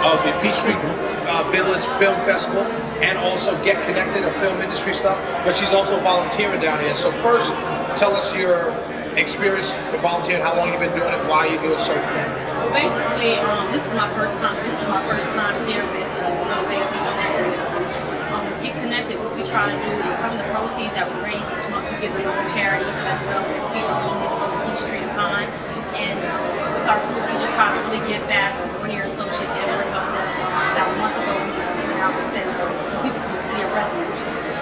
of the Peachtree Village Film Festival and also Get Connected, a film industry stuff, but she's also volunteering down here. So first, tell us your experience with volunteering, how long you've been doing it, why you do it so far. Well, basically, this is my first time. This is my first time here with Hosea Feeds the Hungry. Get Connected, what we try to do is some of the proceeds that we raise each month we give to local charities as well as feed the homeless for the Peachtree and Pine. And with our group, we just try to really give back. One of your associates, Edward, helped us about a month ago. We went out and fed some people from the City of Refuge.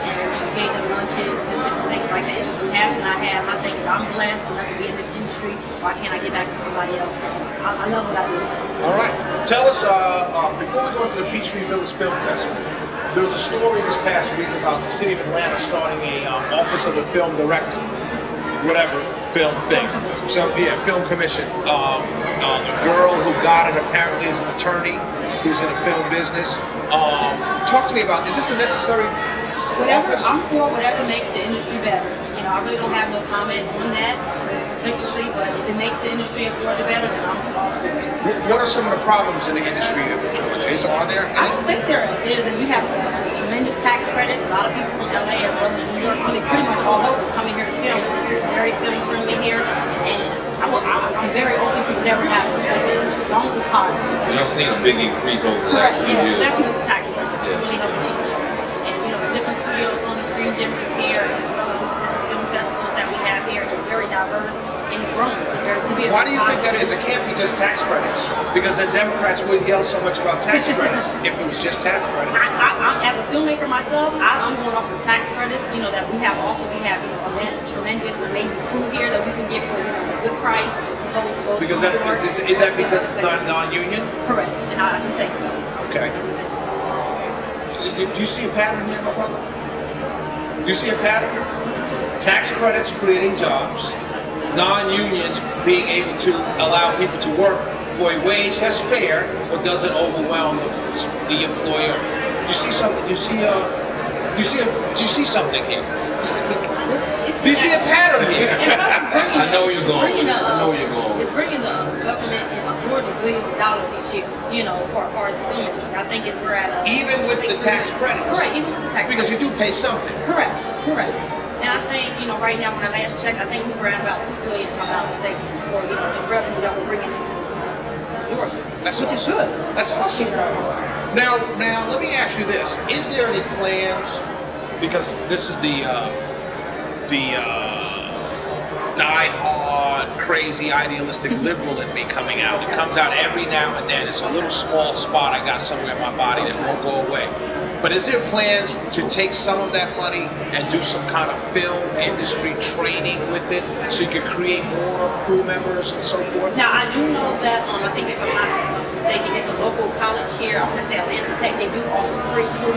And we gave them lunches, just different things like that. It's just a passion I have. My thing is I'm blessed enough to be in this industry. Why can't I give back to somebody else? So I love what I do. All right. Tell us, before we go into the Peachtree Village Film Festival, there was a story this past week about the city of Atlanta starting a office of a film director, whatever film thing. So yeah, film commission. The girl who got it apparently is an attorney who's in the film business. Talk to me about, is this a necessary office? I'm for whatever makes the industry better. You know, I really don't have no comment on that particularly, but if it makes the industry of Georgia better, then I'm all for it. What are some of the problems in the industry of Georgia? Are there? I don't think there is, and we have tremendous tax credits. A lot of people from LA as well as New York, really pretty much all over, is coming here to film. We're very film friendly here, and I'm very open to whatever happens in the industry, as long as it's positive. And I've seen a big increase over the last few years. Especially with the tax credits. It's really helping the industry. And you know, the different studios, Sony Screen Gems is here, as well as the different film festivals that we have here. It's very diverse and it's growing to be. Why do you think that is? It can't be just tax credits, because the Democrats wouldn't yell so much about tax credits if it was just tax credits. As a filmmaker myself, I'm going off the tax credits. You know that we have you know a tremendous, amazing crew here that we can get for a good price. Because is that because it's not non-union? Correct, and I do think so. Okay. Do you see a pattern here, my brother? Do you see a pattern? Tax credits creating jobs, non-unions being able to allow people to work for a wage that's fair but doesn't overwhelm the employer. Do you see something? Do you see something here? Do you see a pattern here? I know where you're going. It's bringing the government of Georgia billions of dollars each year, you know, for as far as the film industry. I think we're at even with the tax credits. Right, even with the tax because credits. You do pay something. Correct. And I think, you know, right now when I last checked, I think we were at about $2 billion, if I'm not mistaken, for the revenue that we're bringing into Georgia, which is good. That's awesome. Now, let me ask you this: is there any plans? Because this is the die-hard, crazy, idealistic liberal in me coming out. It comes out every now and then. It's a little small spot I got somewhere in my body that won't go away. But is there plans to take some of that money and do some kind of film industry training with it so you can create more crew members and so forth? Now, I do know that, I think if I'm not mistaken, it's a local college here. I want to say Atlanta Tech. They do offer free crew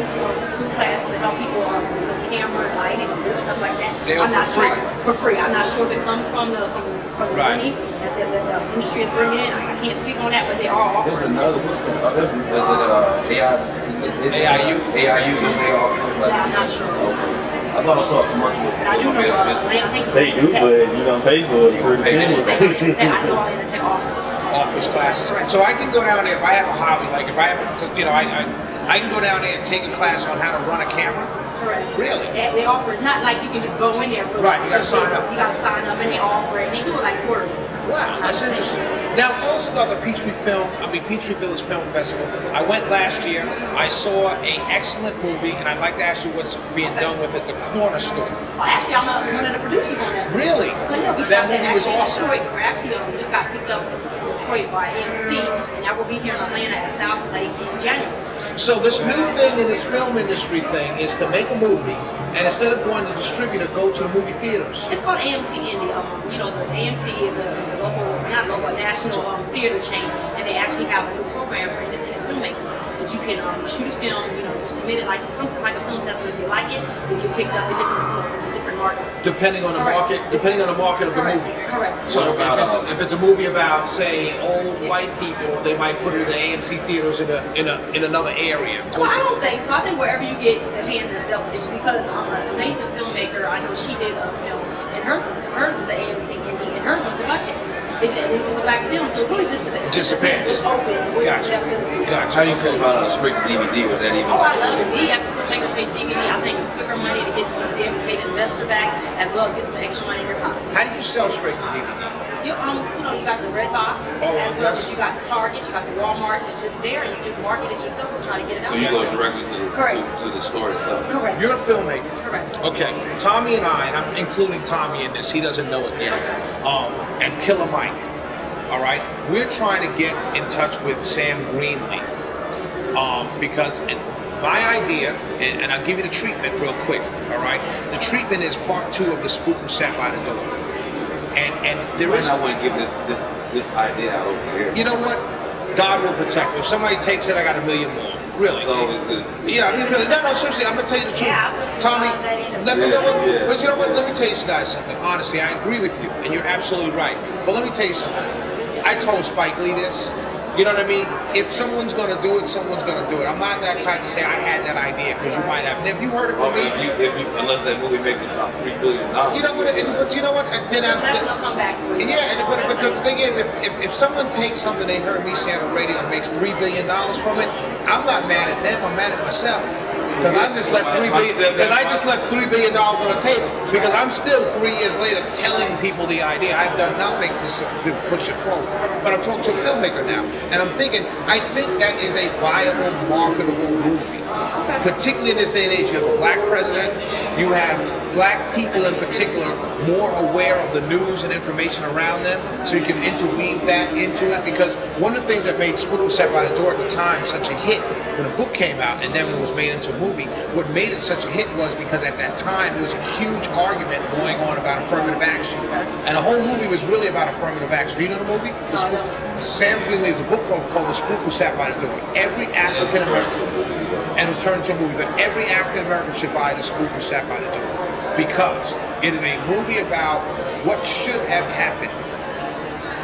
classes to help people with the camera, lighting, and stuff like that. They offer free? For free. I'm not sure if it comes from the right. money that the industry is bringing in. I can't speak on that, but they are offering. There's another one. AIU, they all. I'm not sure. I thought I saw a commercial with I do know they do, but you don't pay for it. I know Atlanta Tech offers classes. So I can go down there if I have a hobby, like if I have, you know, I can go down there and take a class on how to run a camera. Correct. Really? They offer. It's not like you can just go in there. Right. You got to sign up. You got to sign up, and they offer it. And they do it like quarterly. Wow, that's interesting. Now tell us about the Peachtree Village Film Festival. I went last year. I saw an excellent movie, and I'd like to ask you what's being done with it, The Corner Store. Well, actually, I'm one of the producers on that. Really? So yeah, we that shot movie was awesome. Detroit. Actually, we just got picked up in Detroit by AMC, and that will be here in Atlanta at South Lake in January. So this new thing in this film industry thing is to make a movie, and instead of going to distributor, go to the movie theaters. It's called AMC Indy. You know, the AMC is a national theater chain, and they actually have a new program for independent filmmakers that you can shoot a film. You know, you submit it like something like a film festival. If you like it, you get picked up in different markets. Depending on the market of the movie. Correct. So if it's a movie about, say, old white people, they might put it in AMC theaters in another area. Well, I don't think so. I think wherever you get the hand is dealt to you, because I'm an amazing filmmaker. I know she did a film, and hers was the AMC Indie, and hers went to Buckhead. it was a black film, so it really just depends. Just depends. It's open. We're Gotcha. just Gotcha. How do you feel about a straight to DVD? Was that even Oh, I like? love it. Me, as a filmmaker, straight DVD, I think it's quicker money to get the educated investor back, as well as get some extra money in your pocket. How do you sell straight to DVD? You got the red box, Oh, as well that's- as you got the Targets, you got the Walmarts. It's just there, and you just market it yourself and try to get it out. So you go directly to Correct. to the store itself. Correct. You're a filmmaker. Correct. Okay, Tommy and I, and I'm including Tommy in this, he doesn't know it yet, and Killer Mike, all right? We're trying to get in touch with Sam Greenlee, because my idea, and I'll give you the treatment real quick, all right? The treatment is part 2 of the Spook Who Sat by the Door. And there You might is, not want to give this idea out over here. you know what? God will protect me. If somebody takes it, I got a million more. Really. So Yeah, I mean, really. No, seriously, I'm gonna tell you the truth. Yeah, I wouldn't Tommy, realize that either. let me know what. Yeah. But you know what? Let me tell you guys something. Honestly, I agree with you, and you're absolutely right. But let me tell you something. I told Spike Lee this. You know what I mean? If someone's gonna do it, someone's gonna do it. I'm not that type to say I had that idea because you might have. Have you heard it from me? Unless that movie makes about $3 billion. You know what? But you know what? Then That's gonna come back. yeah, but the thing is, if someone takes something they heard me say on the radio and makes $3 billion from it, I'm not mad at them. I'm mad at myself because I just left $3 billion. Because I just left $3 billion on the table. Because I'm still 3 years later telling people the idea. I've done nothing to push it forward. But I'm talking to a filmmaker now, and I'm thinking, I think that is a viable, marketable movie. Particularly in this day and age, you have a black president. You have black people in particular more aware of the news and information around them, so you can interweave that into it. Because one of the things that made Spook Who Sat by the Door at the time such a hit, when a book came out and then when it was made into a movie, what made it such a hit was because at that time there was a huge argument going on about affirmative action, and the whole movie was really about affirmative action. Do you know the movie? Sam Greenlee has a book called The Spook Who Sat by the Door. Every African American, and it was turned into a movie, but every African American should buy The Spook Who Sat by the Door, because it is a movie about what should have happened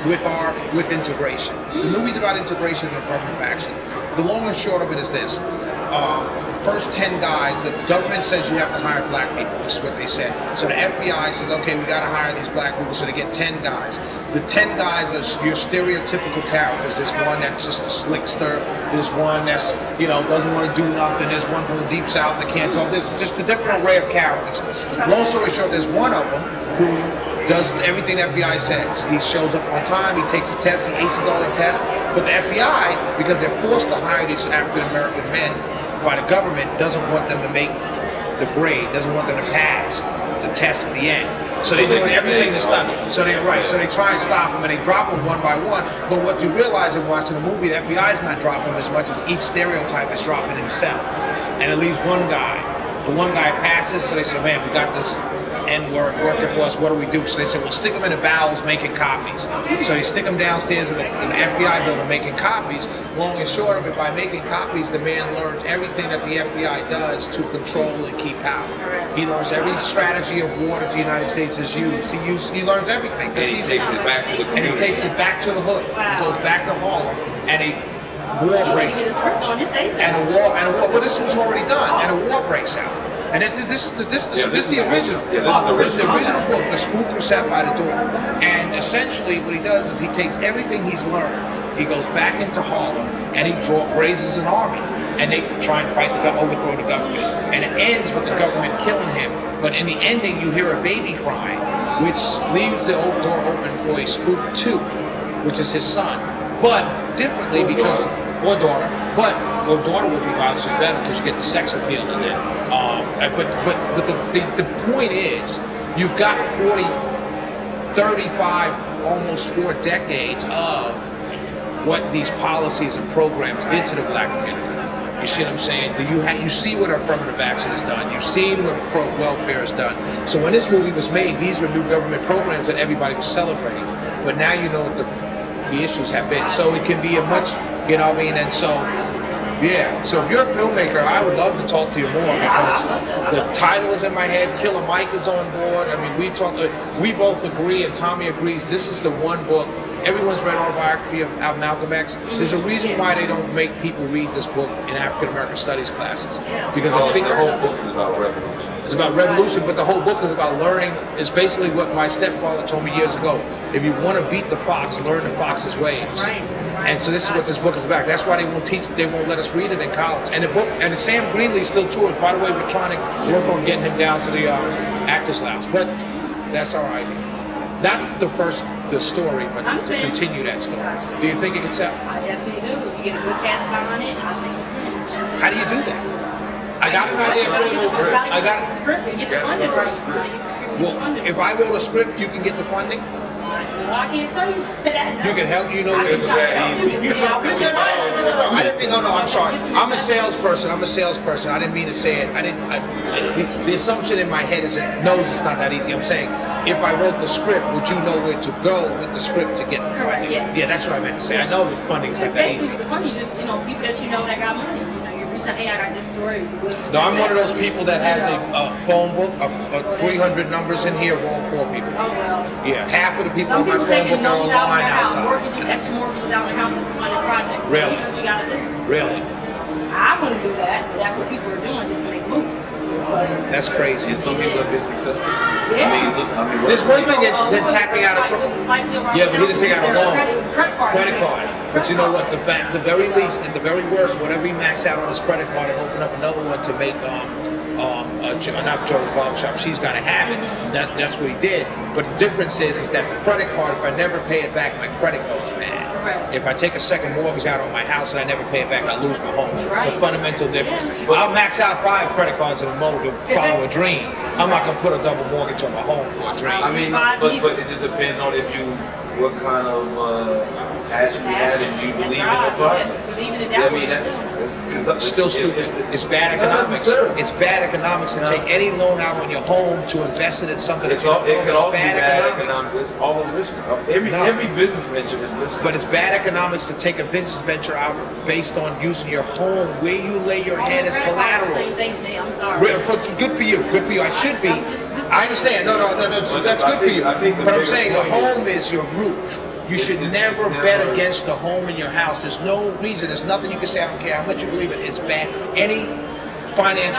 with integration. The movie's about integration and affirmative action. The long and short of it is this. The first 10 guys, the government says you have to hire black people, which is what they said. So the FBI says, okay, we got to hire these black people, so they get 10 guys. The 10 guys are your stereotypical characters. There's one that's just a slickster. There's one that's, doesn't want to do nothing. There's one from the deep south that can't talk. This is just a different array of characters. Long story short, there's one of them who does everything the FBI says. He shows up on time, he takes a test, he aces all the tests. But the FBI, because they're forced to hire these African American men by the government, doesn't want them to make the grade, doesn't want them to pass the test at the end. So they're doing everything to stop. So they try and stop them, and they drop them one by one. But what you realize in watching the movie, the FBI is not dropping them as much as each stereotype is dropping himself. And it leaves one guy. The one guy passes, so they say, man, we got this N-word working for us, what do we do? So they said, well, stick them in the bowels making copies. So they stick them downstairs in the FBI building making copies. Long and short of it, by making copies, the man learns everything that the FBI does to control and keep power. He learns every strategy of war that the United States has used. He learns everything. And he takes it back to the community. And he takes it back to the hood. He goes back to Harlem, and a war breaks out. Well, this was already done, and a war breaks out. And this is the original. This is the original book, The Spook Who Sat by the Door. And essentially, what he does is he takes everything he's learned, he goes back into Harlem, and he raises an army, and they try and fight overthrow the government. And it ends with the government killing him. But in the ending, you hear a baby crying, which leaves the door open for a Spook 2, which is his son. But differently because, or daughter, well, daughter would be obviously better because you get the sex appeal in there. But the point is, you've got 35, almost 4 decades of what these policies and programs did to the black community. You see what I'm saying? You see what affirmative action has done. You've seen what pro-welfare has done. So when this movie was made, these were new government programs that everybody was celebrating. But now you know what the issues have been. So it can be a much, and so, yeah. So if you're a filmmaker, I would love to talk to you more because the title is in my head. Killer Mike is on board. I mean, we both agree, and Tommy agrees, this is the one book everyone's read Autobiography of Malcolm X. There's a reason why they don't make people read this book in African American studies classes. Because I think the whole book is about revolution. it's about revolution, but the whole book is about learning. Is basically what my stepfather told me years ago. If you want to beat the fox, learn the fox's ways. That's right. That's right. And so this is what this book is about. That's why they won't let us read it in college. And the book, and Sam Greenlee's still tours. By the way, we're trying to work on getting him down to the Actors Lounge. But that's our idea. Not the story, but to continue that story. Do you think it can sell? I definitely do. You get a good cast behind it, I think it can. How do you do that? I got an idea for it. I got the script and get the funding right. You gotta get the script and get the Well, funding. if I wrote a script, you can get the funding. No, I can't tell you that. You can help. You know I can it's try to that help easy. you. Yeah, I wish No, I didn't mean. No, I'm sorry. I'm a salesperson. salesperson. I didn't mean to say it. The assumption in my head is it knows it's not that easy. I'm saying, if I wrote the script, would you know where to go with the script to get the Correct, funding? yes. Yeah, that's what I meant to say. I know the funding's not that Basically, easy. with the funding, just people that you know that got money. You reach out, hey, I got this story. No, I'm one of those people that has a phone book of 300 numbers in here of all poor people. Oh well. Yeah, half of the people Some on my people phone taking book are loans out of online their house, outside. mortgages, extra mortgages out of their house just to fund their projects. So Really? you know what you gotta do. Really? I wouldn't do that, but that's what people are doing just to make moves. But That's crazy. And some people have been successful. yeah. There's one thing in tapping out a Yeah, but he didn't take out a loan. Credit card. But you know what? The very least, at the very worst, whatever he maxed out on his credit card and open up another one to make not Joe's Barbershop. She's got to have it. That's what he did. But the difference is that the credit card, if I never pay it back, my credit goes bad. Correct. If I take a second mortgage out on my house and I never pay it back, I lose my home. Right. It's a fundamental difference. Yeah. I'll max out 5 credit cards in a moment to follow a dream. I'm not gonna put a double mortgage on my home for a dream. I mean, but it just depends on what kind of passion you have and you believe in the project. I mean, that's Still stupid. It's bad economics. It's bad economics to take any loan out on your home to invest it in something that It you don't could know. also It's be bad economics. It's all risk. Every business venture is risky. But it's bad economics to take a business venture out based on using your home, where you lay your head as collateral. Same thing to me. I'm sorry. Good for you. Good for you. I should be. I understand. No. That's good for you. But I'm saying the home is your roof. You should never bet against the home in your house. There's no reason. There's nothing you can say. I don't care how much you believe it. It's bad. Any finance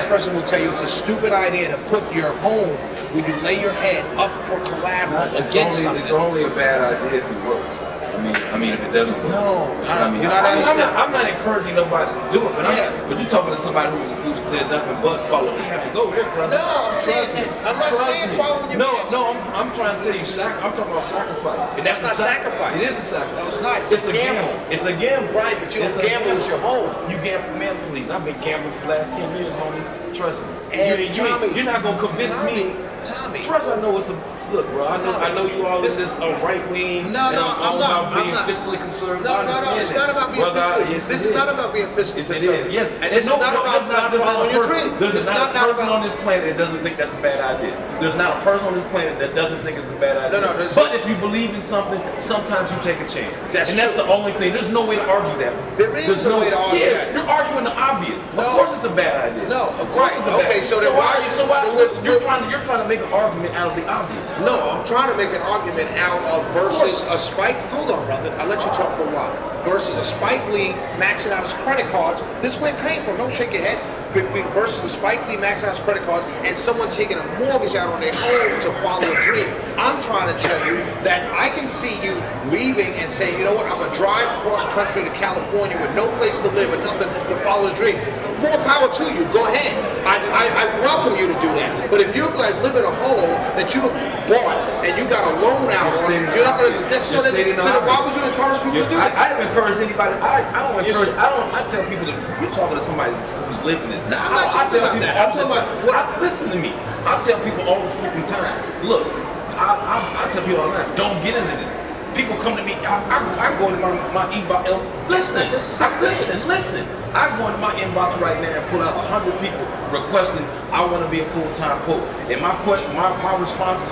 person will tell you it's a stupid idea to put your home where you lay your head up for collateral against something. It's only a bad idea if it works. I mean, if it doesn't work. No, you're not understanding. I'm not encouraging nobody to do it, but you're talking to somebody who's did nothing but follow. You have to go there, trust me. No, I'm not saying following your plans. No, I'm trying to tell you, I'm talking about sacrifice. That's not sacrifice. It is a sacrifice. No, it's not. It's a gamble. It's a gamble. Right, but you don't gamble with your home. You gamble, man, please. I've been gambling for the last 10 years, homie. Trust me. And Tommy, you're not gonna convince me. Tommy. Trust me, I know it's a look, bro. I know you all this right wing. No, I'm not. Being fiscally conservative. No. It's not about being fiscally. This is not about being fiscally conservative. Yes, and it's not about not following your dream. There's not a person on this planet that doesn't think that's a bad idea. There's not a person on this planet that doesn't think it's a bad idea. No. But if you believe in something, sometimes you take a chance. That's the only thing. There's no way to argue that. There's no way to argue that. You're arguing the obvious. Of course, it's a bad idea. No, of course. Okay, so then why? You're trying to make an argument out of the obvious. No, I'm trying to make an argument out of versus a Spike. Hold on, brother. I'll let you talk for a while. Versus a Spike Lee maxing out his credit cards. This is where it came from. Don't shake your head. Versus a Spike Lee maxing out his credit cards and someone taking a mortgage out on their home to follow a dream. I'm trying to tell you that I can see you leaving and saying, you know what, I'm going to drive across country to California with no place to live and nothing to follow the dream. More power to you. Go ahead. I welcome you to do that. But if you guys live in a home that you bought and you got a loan out on, you're not going to. So then why would you encourage people to do that? I don't encourage anybody. I don't encourage. I tell people that you're talking to somebody who's living this. No, I'm not talking about that. I'm talking about what. Listen to me. I tell people all the freaking time. Look, I tell people all the time. Don't get into this. People come to me. I go into my inbox. Listen. I go into my inbox right now and pull out 100 people requesting I want to be a full-time poet. And my response is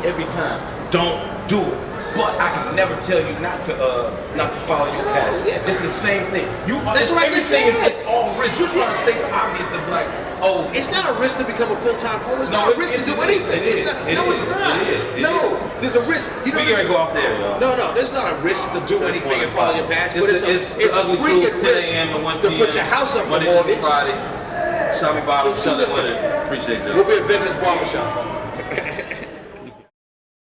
every time, don't do it. But I can never tell you not to follow your passion. It's the same thing. That's what I just said. It's all rich. You're trying to state the obvious of like, oh, It's not a risk to become a full-time poet. It's No, not a it's- risk to it's- do anything. it It's is. not. It No, is. it's not. It is. It No, there's a risk. You know, we gotta go off there, y'all. no, there's not a risk to do anything and follow your past, but It's it's the a ugly freaking truth, 10 risk a.m. to 1 to p.m. put your house up for Monday through mortgage. Friday. Shelby Bottoms, It's two Southern different. Winter. Appreciate y'all. We'll be at Vintage Barbershop.